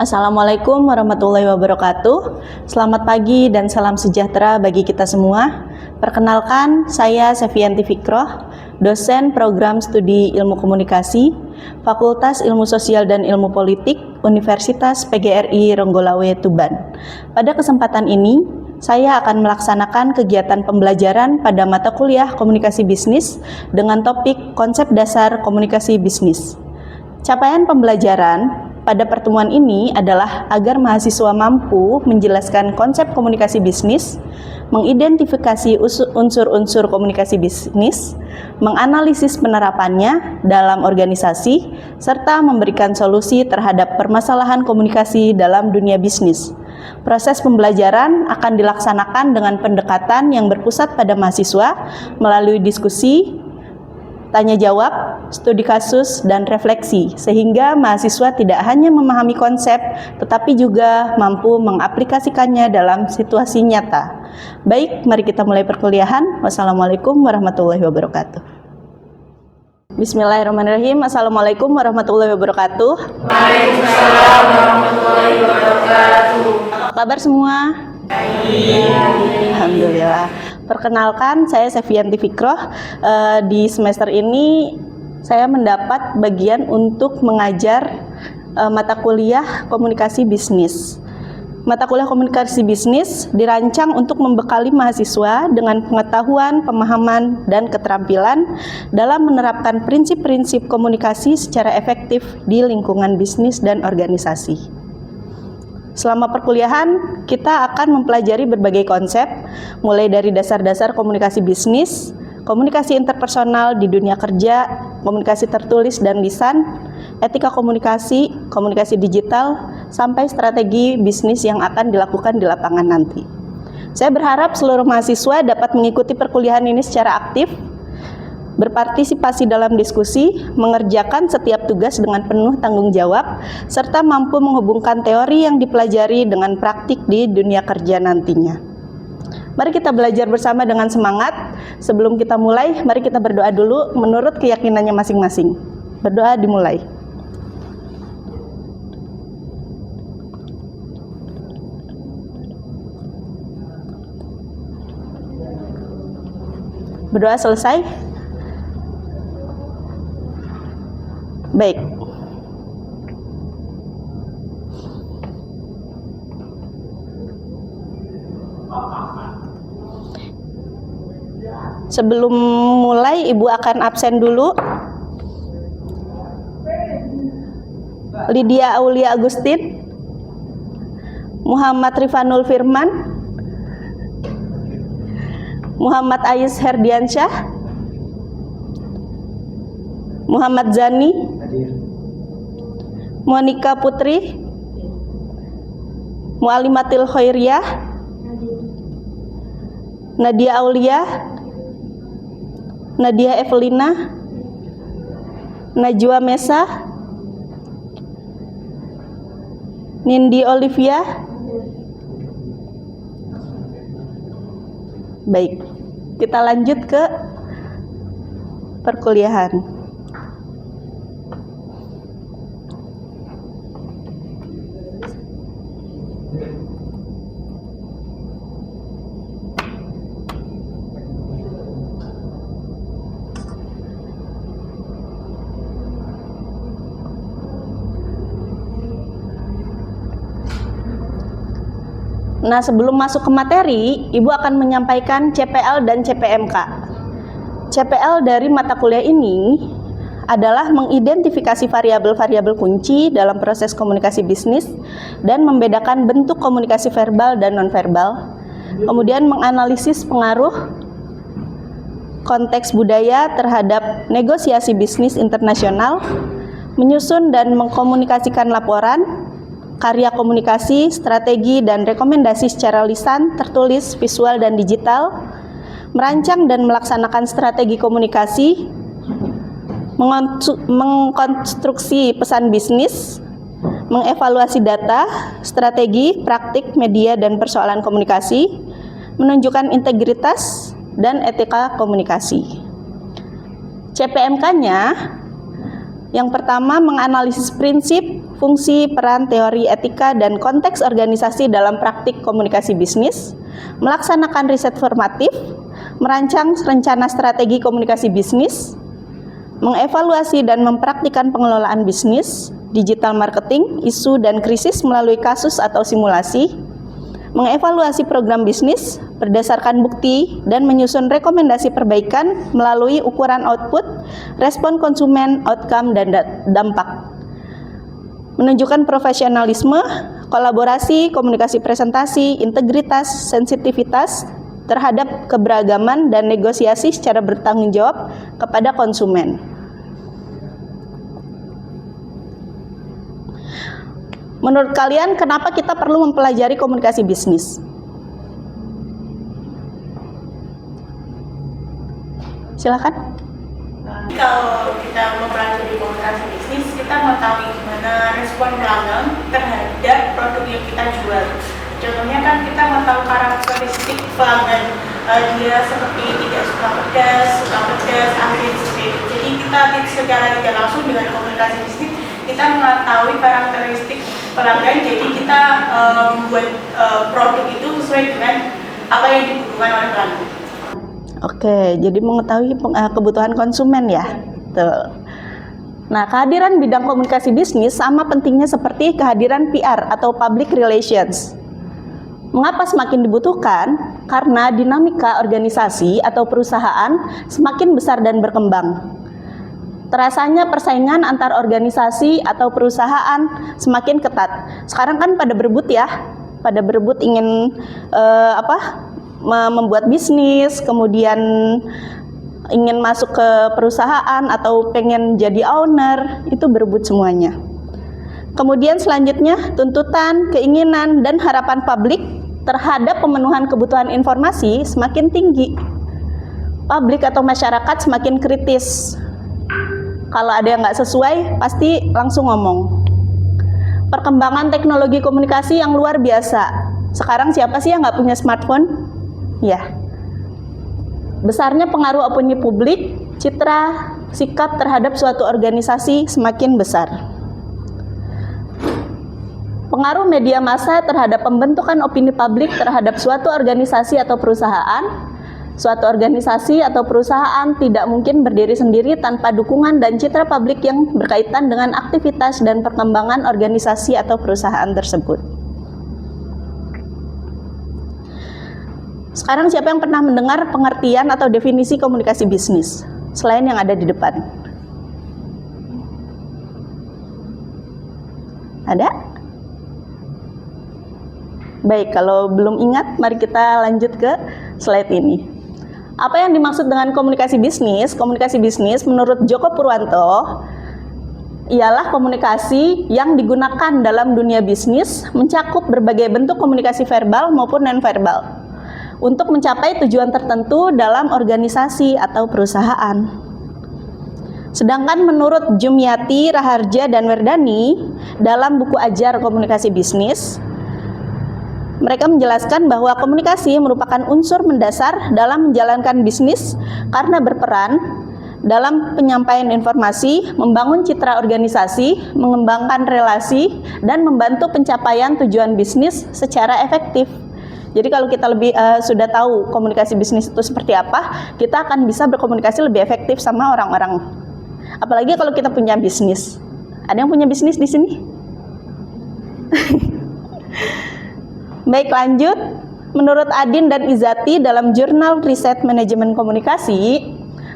Assalamualaikum warahmatullahi wabarakatuh. Selamat pagi dan salam sejahtera bagi kita semua. Perkenalkan, saya Sefianti Fikroh, dosen program studi Ilmu Komunikasi, Fakultas Ilmu Sosial dan Ilmu Politik, Universitas PGRI Ronggolawe Tuban. Pada kesempatan ini, saya akan melaksanakan kegiatan pembelajaran pada mata kuliah Komunikasi Bisnis dengan topik Konsep Dasar Komunikasi Bisnis. Capaian pembelajaran pada pertemuan ini adalah agar mahasiswa mampu menjelaskan konsep komunikasi bisnis, mengidentifikasi unsur-unsur komunikasi bisnis, menganalisis penerapannya dalam organisasi, serta memberikan solusi terhadap permasalahan komunikasi dalam dunia bisnis. Proses pembelajaran akan dilaksanakan dengan pendekatan yang berpusat pada mahasiswa melalui diskusi, tanya jawab, studi kasus, dan refleksi, sehingga mahasiswa tidak hanya memahami konsep, tetapi juga mampu mengaplikasikannya dalam situasi nyata. Baik, mari kita mulai perkuliahan. Wassalamualaikum warahmatullahi wabarakatuh. Bismillahirrahmanirrahim. Assalamualaikum warahmatullahi wabarakatuh. Waalaikumsalam warahmatullahi wabarakatuh. Apa kabar semua? Alhamdulillah. Perkenalkan, saya Sefianti Fikroh. Di semester ini saya mendapat bagian untuk mengajar mata kuliah komunikasi bisnis. Mata kuliah komunikasi bisnis dirancang untuk membekali mahasiswa dengan pengetahuan, pemahaman, dan keterampilan dalam menerapkan prinsip-prinsip komunikasi secara efektif di lingkungan bisnis dan organisasi. Selama perkuliahan, kita akan mempelajari berbagai konsep, mulai dari dasar-dasar komunikasi bisnis, komunikasi interpersonal di dunia kerja, komunikasi tertulis dan lisan, etika komunikasi, komunikasi digital, sampai strategi bisnis yang akan dilakukan di lapangan nanti. Saya berharap seluruh mahasiswa dapat mengikuti perkuliahan ini secara aktif, berpartisipasi dalam diskusi, mengerjakan setiap tugas dengan penuh tanggung jawab, serta mampu menghubungkan teori yang dipelajari dengan praktik di dunia kerja nantinya. Mari kita belajar bersama dengan semangat. Sebelum kita mulai, mari kita berdoa dulu menurut keyakinannya masing-masing. Berdoa dimulai. Berdoa selesai? Baik. Sebelum mulai, Ibu akan absen dulu. Lydia Aulia Agustin, Muhammad Rifanul Firman, Muhammad Ais Herdiansyah, Muhammad Zani, Monika Putri, Mualimatil Khairiyah, Nadia Aulia, Nadia Evelina, Najwa Mesa, Nindi Olivia. Baik, kita lanjut ke perkuliahan. Nah, sebelum masuk ke materi, Ibu akan menyampaikan CPL dan CPMK. CPL dari mata kuliah ini adalah mengidentifikasi variabel-variabel kunci dalam proses komunikasi bisnis dan membedakan bentuk komunikasi verbal dan nonverbal. Kemudian menganalisis pengaruh konteks budaya terhadap negosiasi bisnis internasional, menyusun dan mengkomunikasikan laporan, karya komunikasi, strategi, dan rekomendasi secara lisan, tertulis, visual, dan digital, merancang dan melaksanakan strategi komunikasi, mengkonstruksi pesan bisnis, mengevaluasi data, strategi, praktik, media, dan persoalan komunikasi, menunjukkan integritas, dan etika komunikasi. CPMK-nya, yang pertama menganalisis prinsip, fungsi, peran, teori, etika, dan konteks organisasi dalam praktik komunikasi bisnis, melaksanakan riset formatif, merancang rencana strategi komunikasi bisnis, mengevaluasi dan mempraktikkan pengelolaan bisnis, digital marketing, isu dan krisis melalui kasus atau simulasi, mengevaluasi program bisnis berdasarkan bukti dan menyusun rekomendasi perbaikan melalui ukuran output, respon konsumen, outcome, dan dampak. Menunjukkan profesionalisme, kolaborasi, komunikasi presentasi, integritas, sensitivitas terhadap keberagaman dan negosiasi secara bertanggung jawab kepada konsumen. Menurut kalian, kenapa kita perlu mempelajari komunikasi bisnis? Silakan. Kalau kita mempelajari komunikasi bisnis, kita mengetahui gimana respon pelanggan terhadap produk yang kita jual. Contohnya kan kita mengetahui karakteristik pelanggan, dia seperti tidak suka pedas, asin, seperti itu. Jadi kita secara tidak langsung dengan komunikasi bisnis kita mengetahui karakteristik pelanggan. Jadi kita membuat produk itu sesuai dengan apa yang dibutuhkan oleh pelanggan. Oke, jadi mengetahui kebutuhan konsumen ya. Tuh. Nah, kehadiran bidang komunikasi bisnis sama pentingnya seperti kehadiran PR atau public relations. Mengapa semakin dibutuhkan? Karena dinamika organisasi atau perusahaan semakin besar dan berkembang. Terasanya persaingan antar organisasi atau perusahaan semakin ketat. Sekarang kan pada berebut ya, pada berebut ingin membuat bisnis, kemudian ingin masuk ke perusahaan atau pengen jadi owner, itu berebut semuanya. Kemudian selanjutnya tuntutan, keinginan, dan harapan publik terhadap pemenuhan kebutuhan informasi semakin tinggi. Publik atau masyarakat semakin kritis. Kalau ada yang nggak sesuai, pasti langsung ngomong. Perkembangan teknologi komunikasi yang luar biasa. Sekarang siapa sih yang nggak punya smartphone? Ya, besarnya pengaruh opini publik, citra, sikap terhadap suatu organisasi semakin besar. Pengaruh media massa terhadap pembentukan opini publik terhadap suatu organisasi atau perusahaan. Suatu organisasi atau perusahaan tidak mungkin berdiri sendiri tanpa dukungan dan citra publik yang berkaitan dengan aktivitas dan perkembangan organisasi atau perusahaan tersebut. Sekarang siapa yang pernah mendengar pengertian atau definisi komunikasi bisnis selain yang ada di depan? Ada? Baik, kalau belum ingat, mari kita lanjut ke slide ini. Apa yang dimaksud dengan komunikasi bisnis? Komunikasi bisnis menurut Joko Purwanto ialah komunikasi yang digunakan dalam dunia bisnis mencakup berbagai bentuk komunikasi verbal maupun non-verbal untuk mencapai tujuan tertentu dalam organisasi atau perusahaan. Sedangkan menurut Jumyati, Raharja, dan Werdani dalam buku Ajar Komunikasi Bisnis, mereka menjelaskan bahwa komunikasi merupakan unsur mendasar dalam menjalankan bisnis karena berperan dalam penyampaian informasi, membangun citra organisasi, mengembangkan relasi, dan membantu pencapaian tujuan bisnis secara efektif. Jadi kalau kita sudah tahu komunikasi bisnis itu seperti apa, kita akan bisa berkomunikasi lebih efektif sama orang-orang. Apalagi kalau kita punya bisnis. Ada yang punya bisnis di sini? Baik, lanjut. Menurut Adin dan Izati dalam jurnal Riset Manajemen Komunikasi,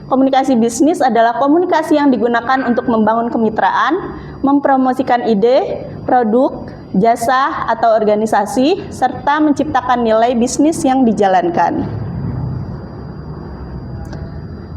komunikasi bisnis adalah komunikasi yang digunakan untuk membangun kemitraan, mempromosikan ide, produk, jasa, atau organisasi, serta menciptakan nilai bisnis yang dijalankan.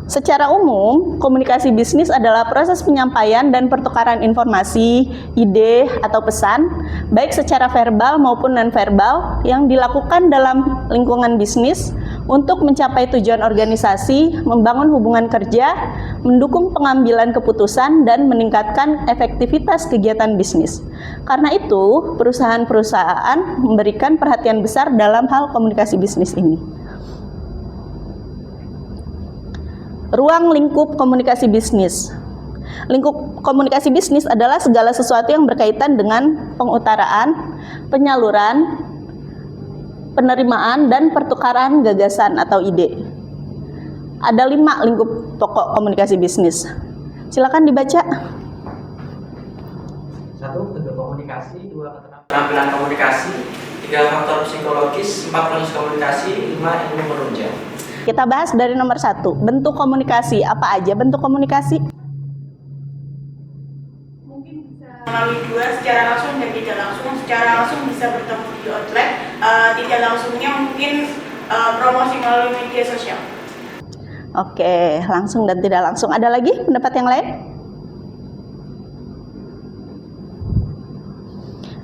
Secara umum, komunikasi bisnis adalah proses penyampaian dan pertukaran informasi, ide, atau pesan, baik secara verbal maupun non-verbal, yang dilakukan dalam lingkungan bisnis untuk mencapai tujuan organisasi, membangun hubungan kerja, mendukung pengambilan keputusan, dan meningkatkan efektivitas kegiatan bisnis. Karena itu, perusahaan-perusahaan memberikan perhatian besar dalam hal komunikasi bisnis ini. Ruang lingkup komunikasi bisnis. Lingkup komunikasi bisnis adalah segala sesuatu yang berkaitan dengan pengutaraan, penyaluran, penerimaan, dan pertukaran gagasan atau ide. Ada 5 lingkup pokok komunikasi bisnis. Silakan dibaca. 1. Bentuk komunikasi. 2. Keterampilan komunikasi. 3. Faktor psikologis. 4. Proses komunikasi. 5. Ilmu menunjang. Kita bahas dari nomor 1, bentuk komunikasi. Apa aja bentuk komunikasi? Mungkin bisa melalui 2, secara langsung dan tidak langsung. Secara langsung bisa bertemu di outlet, tidak langsungnya mungkin promosi melalui media sosial. Oke, langsung dan tidak langsung. Ada lagi pendapat yang lain?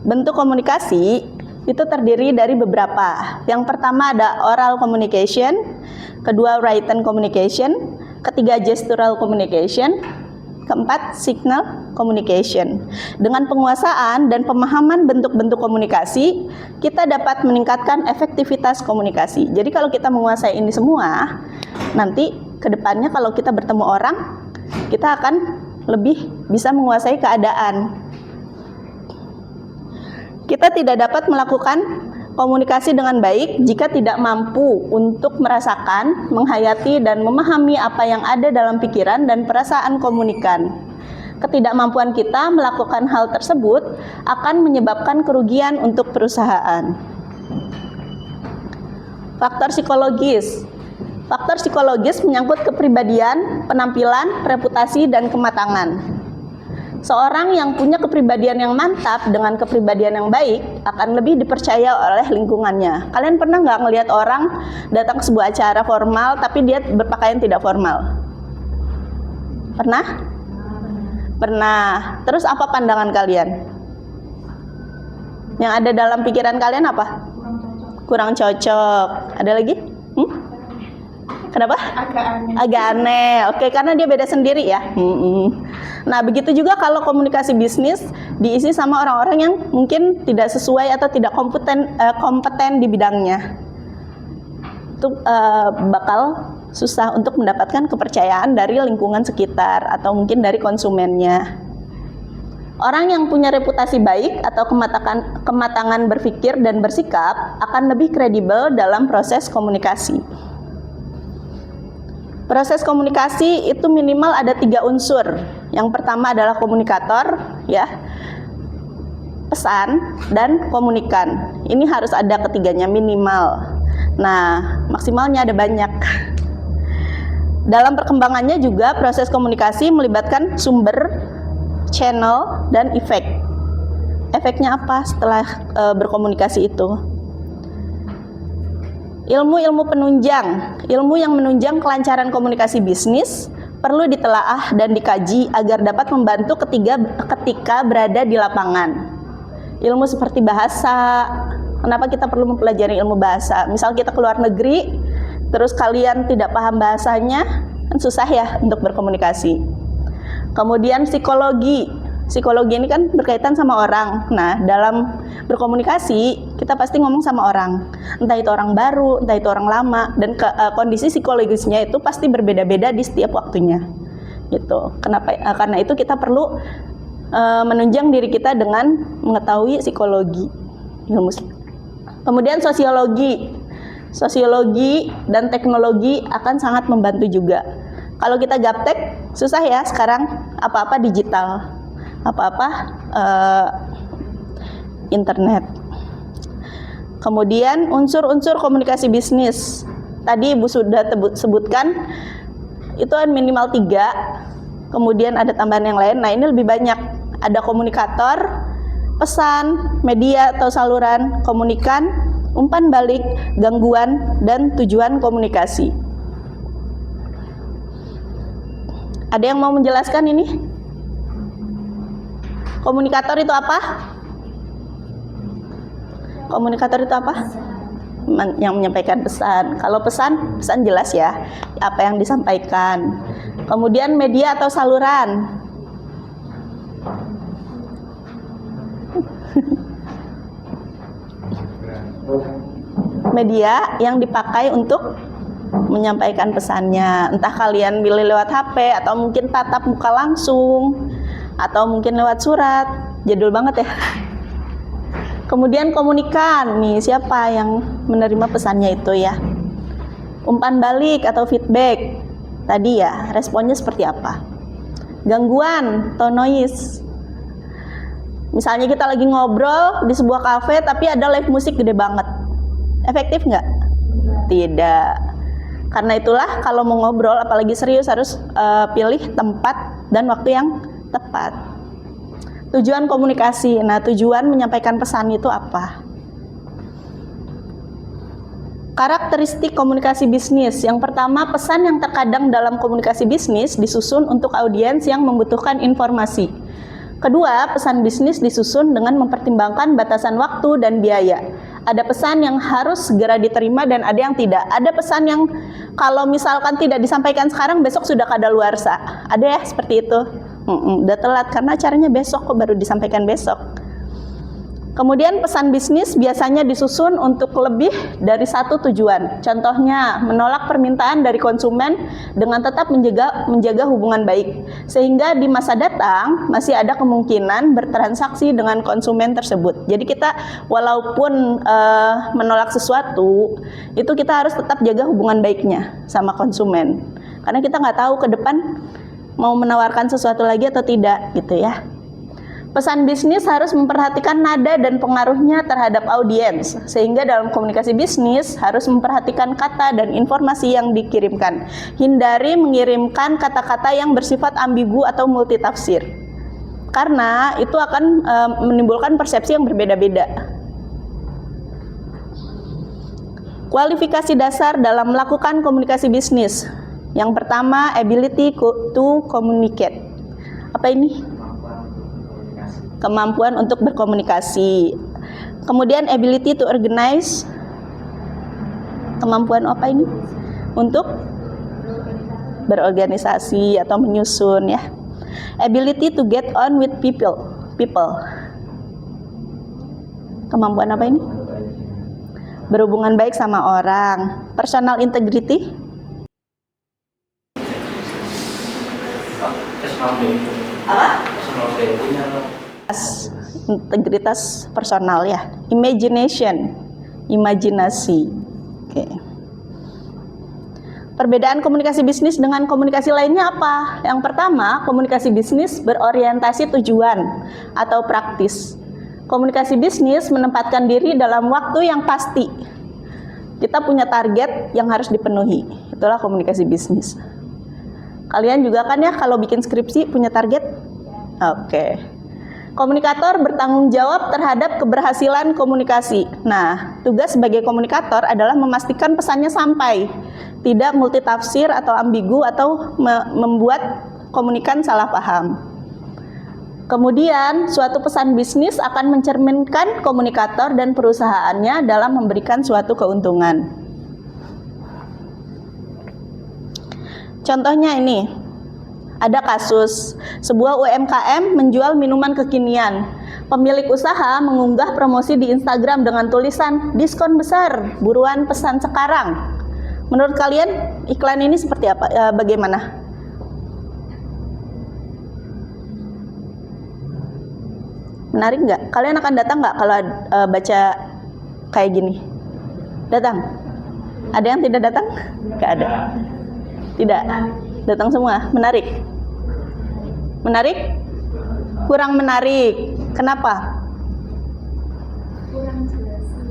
Bentuk komunikasi itu terdiri dari beberapa. Yang pertama ada oral communication, kedua written communication, ketiga gestural communication, keempat signal communication. Dengan penguasaan dan pemahaman bentuk-bentuk komunikasi, kita dapat meningkatkan efektivitas komunikasi. Jadi kalau kita menguasai ini semua, nanti ke depannya kalau kita bertemu orang, kita akan lebih bisa menguasai keadaan. Kita tidak dapat melakukan komunikasi dengan baik jika tidak mampu untuk merasakan, menghayati, dan memahami apa yang ada dalam pikiran dan perasaan komunikan. Ketidakmampuan kita melakukan hal tersebut akan menyebabkan kerugian untuk perusahaan. Faktor psikologis. Faktor psikologis menyangkut kepribadian, penampilan, reputasi, dan kematangan. Seorang yang punya kepribadian yang mantap dengan kepribadian yang baik akan lebih dipercaya oleh lingkungannya. Kalian pernah nggak ngelihat orang datang ke sebuah acara formal tapi dia berpakaian tidak formal? Pernah? Pernah. Terus apa pandangan kalian? Yang ada dalam pikiran kalian apa? Kurang cocok. Ada lagi? Kenapa? Agak aneh. Oke, karena dia beda sendiri ya. Nah, begitu juga kalau komunikasi bisnis diisi sama orang-orang yang mungkin tidak sesuai atau tidak kompeten di bidangnya. Itu bakal susah untuk mendapatkan kepercayaan dari lingkungan sekitar atau mungkin dari konsumennya. Orang yang punya reputasi baik atau kematangan berpikir dan bersikap akan lebih kredibel dalam proses komunikasi. Proses komunikasi itu minimal ada 3 unsur. Yang pertama adalah komunikator, ya, pesan, dan komunikan. Ini harus ada ketiganya minimal. Nah, maksimalnya ada banyak. Dalam perkembangannya juga proses komunikasi melibatkan sumber, channel, dan efek. Efeknya apa setelah berkomunikasi itu? Ilmu-ilmu penunjang, ilmu yang menunjang kelancaran komunikasi bisnis perlu ditelaah dan dikaji agar dapat membantu ketika berada di lapangan. Ilmu seperti bahasa, kenapa kita perlu mempelajari ilmu bahasa? Misal kita keluar negeri, terus kalian tidak paham bahasanya, kan susah ya untuk berkomunikasi. Kemudian psikologi. Psikologi ini kan berkaitan sama orang. Nah, dalam berkomunikasi kita pasti ngomong sama orang. Entah itu orang baru, entah itu orang lama, dan kondisi psikologisnya itu pasti berbeda-beda di setiap waktunya. Gitu. Kenapa? Karena itu kita perlu menunjang diri kita dengan mengetahui psikologi. Kemudian sosiologi. Sosiologi dan teknologi akan sangat membantu juga. Kalau kita gaptek, susah ya sekarang, apa-apa digital. Apa-apa internet. Kemudian unsur-unsur komunikasi bisnis. Tadi Ibu sudah sebutkan itu minimal 3. Kemudian ada tambahan yang lain. Nah, ini lebih banyak. Ada komunikator, pesan, media atau saluran, komunikan, umpan balik, gangguan, dan tujuan komunikasi. Ada yang mau menjelaskan ini? Komunikator itu apa? Komunikator itu apa? Yang menyampaikan pesan. Kalau pesan jelas ya, apa yang disampaikan. Kemudian media atau saluran. Media yang dipakai untuk menyampaikan pesannya. Entah kalian pilih lewat HP atau mungkin tatap muka langsung atau mungkin lewat surat. Jadul banget ya. Kemudian komunikan, nih siapa yang menerima pesannya itu ya. Umpan balik atau feedback. Tadi ya, responnya seperti apa? Gangguan atau noise. Misalnya kita lagi ngobrol di sebuah kafe tapi ada live musik gede banget. Efektif nggak? Tidak. Karena itulah kalau mau ngobrol apalagi serius harus pilih tempat dan waktu yang tepat. Tujuan komunikasi. Nah, tujuan menyampaikan pesan itu apa? Karakteristik komunikasi bisnis. Yang pertama, pesan yang terkadang dalam komunikasi bisnis disusun untuk audiens yang membutuhkan informasi. Kedua, pesan bisnis disusun dengan mempertimbangkan batasan waktu dan biaya. Ada pesan yang harus segera diterima dan ada yang tidak. Ada pesan yang kalau misalkan tidak disampaikan sekarang, besok sudah kadaluarsa. Ada ya seperti itu. Udah telat karena acaranya besok kok baru disampaikan besok. Kemudian pesan bisnis biasanya disusun untuk lebih dari satu tujuan. Contohnya, menolak permintaan dari konsumen dengan tetap menjaga hubungan baik. Sehingga di masa datang masih ada kemungkinan bertransaksi dengan konsumen tersebut. Jadi kita walaupun menolak sesuatu, itu kita harus tetap jaga hubungan baiknya sama konsumen. Karena kita nggak tahu ke depan mau menawarkan sesuatu lagi atau tidak gitu ya. Pesan bisnis harus memperhatikan nada dan pengaruhnya terhadap audiens, sehingga dalam komunikasi bisnis harus memperhatikan kata dan informasi yang dikirimkan. Hindari mengirimkan kata-kata yang bersifat ambigu atau multitafsir, karena itu akan menimbulkan persepsi yang berbeda-beda. Kualifikasi dasar dalam melakukan komunikasi bisnis. Yang pertama, ability to communicate. Apa ini? Kemampuan untuk berkomunikasi. Kemudian ability to organize. Kemampuan apa ini? Untuk berorganisasi atau menyusun ya. Ability to get on with people. Kemampuan apa ini? Berhubungan baik sama orang. Personal integrity. Apa? Integritas personal ya. Imagination, imajinasi. Oke. Perbedaan komunikasi bisnis dengan komunikasi lainnya apa? Yang pertama, komunikasi bisnis berorientasi tujuan atau praktis. Komunikasi bisnis menempatkan diri dalam waktu yang pasti. Kita punya target yang harus dipenuhi. Itulah komunikasi bisnis. Kalian juga kan ya kalau bikin skripsi punya target? Oke. Komunikator bertanggung jawab terhadap keberhasilan komunikasi. Nah, tugas sebagai komunikator adalah memastikan pesannya sampai, tidak multitafsir atau ambigu atau membuat komunikan salah paham. Kemudian, suatu pesan bisnis akan mencerminkan komunikator dan perusahaannya dalam memberikan suatu keuntungan. Contohnya ini. Ada kasus, sebuah UMKM menjual minuman kekinian. Pemilik usaha mengunggah promosi di Instagram dengan tulisan, diskon besar, buruan pesan sekarang. Menurut kalian, iklan ini seperti apa? Bagaimana? Menarik nggak? Kalian akan datang nggak kalau baca kayak gini? Datang? Ada yang tidak datang? Nggak ada. Tidak. Datang semua. Menarik? Menarik? Kurang menarik. Kenapa?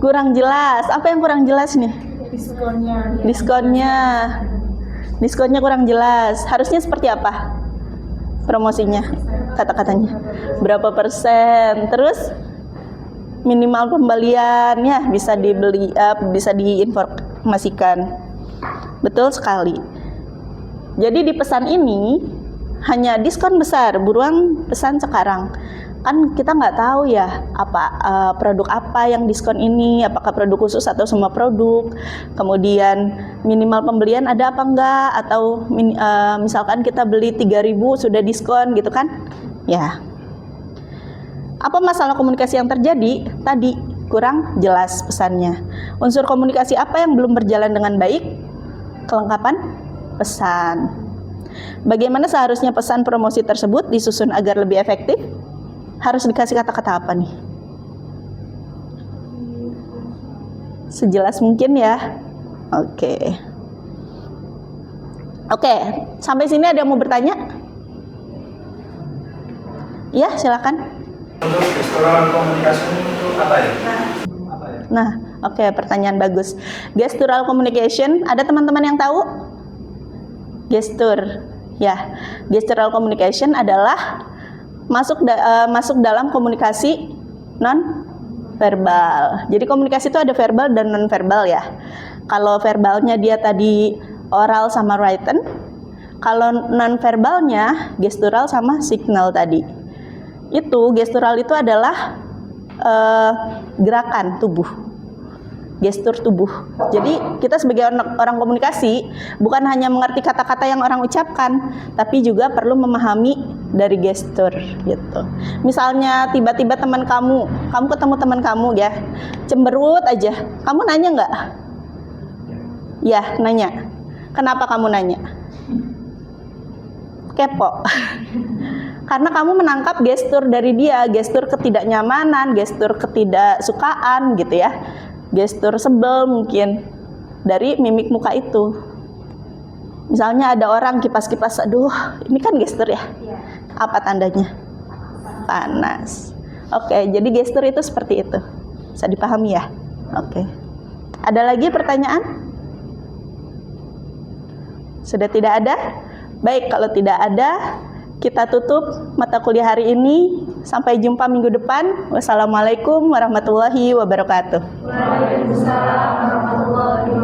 Kurang jelas. Apa yang kurang jelas nih? Diskonnya kurang jelas. Harusnya seperti apa promosinya? Kata-katanya berapa persen? Terus minimal pembelian ya, bisa dibeli, bisa diinformasikan. Betul sekali. Jadi di pesan ini hanya diskon besar, buruan pesan sekarang. Kan kita nggak tahu ya apa produk apa yang diskon ini, apakah produk khusus atau semua produk. Kemudian minimal pembelian ada apa enggak, atau misalkan kita beli 3.000 sudah diskon gitu kan. Ya. Apa masalah komunikasi yang terjadi? Tadi kurang jelas pesannya. Unsur komunikasi apa yang belum berjalan dengan baik? kelengkapan pesan. Bagaimana seharusnya pesan promosi tersebut disusun agar lebih efektif? Harus dikasih kata-kata apa nih? Sejelas mungkin ya. Oke, sampai sini ada yang mau bertanya? Ya, silakan. Untuk gestural komunikasi itu apa ya? Nah, oke, pertanyaan bagus. Gestural communication, ada teman-teman yang tahu? Gestur, ya. Gestural communication adalah masuk dalam komunikasi non verbal. Jadi komunikasi itu ada verbal dan non verbal ya. Kalau verbalnya dia tadi oral sama written, kalau non verbalnya gestural sama signal tadi. Itu gestural itu adalah gerakan tubuh, gestur tubuh. Jadi kita sebagai orang komunikasi bukan hanya mengerti kata-kata yang orang ucapkan, tapi juga perlu memahami dari gestur gitu. Misalnya tiba-tiba kamu ketemu teman kamu ya, cemberut aja, kamu nanya nggak? Ya, nanya. Kenapa kamu nanya? Kepo. Karena kamu menangkap gestur dari dia, gestur ketidaknyamanan, gestur ketidaksukaan gitu ya. Gestur sebel mungkin dari mimik muka itu. Misalnya ada orang kipas-kipas, aduh, ini kan gestur ya? Apa tandanya? Panas. Oke, jadi gestur itu seperti itu. Bisa dipahami ya? Oke. Ada lagi pertanyaan? Sudah tidak ada? Baik, kalau tidak ada, kita tutup mata kuliah hari ini. Sampai jumpa minggu depan. Wassalamualaikum warahmatullahi wabarakatuh. Waalaikumsalam warahmatullahi wabarakatuh.